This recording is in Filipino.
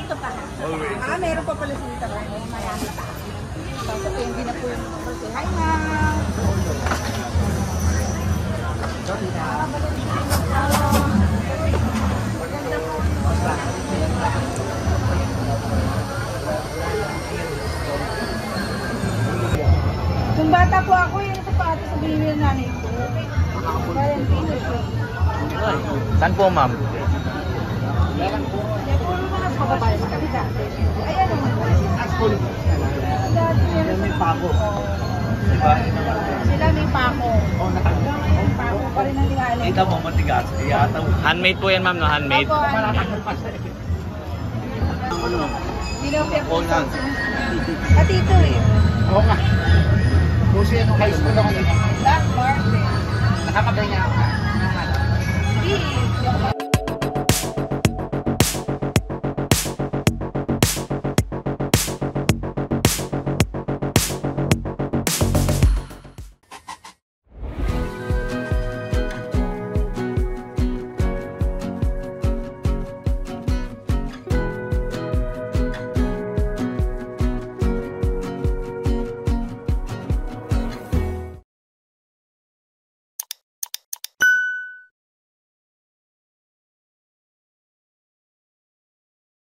ito pa. Always. Meron pa pala sila tayo. Marami pa. Tapos hindi na po yung kasi. Hi, ma'am! Kung bata po ako, yung sapatos sa binili ng nanay ko. Valentino siya. Saan po, ma'am? Yan po yung mga kababayan sa kabila. Ayan naman. Dati meron may pako. Diba? Sila may pako. May pako pa rin ang nilalagay. Kita mo, matigas. Handmade po yan, ma'am, no? Handmade. Opo, Dinopia po. At ito eh. Oo nga. Kasi nung high school ako, Black Martin. nakakabay niya ako.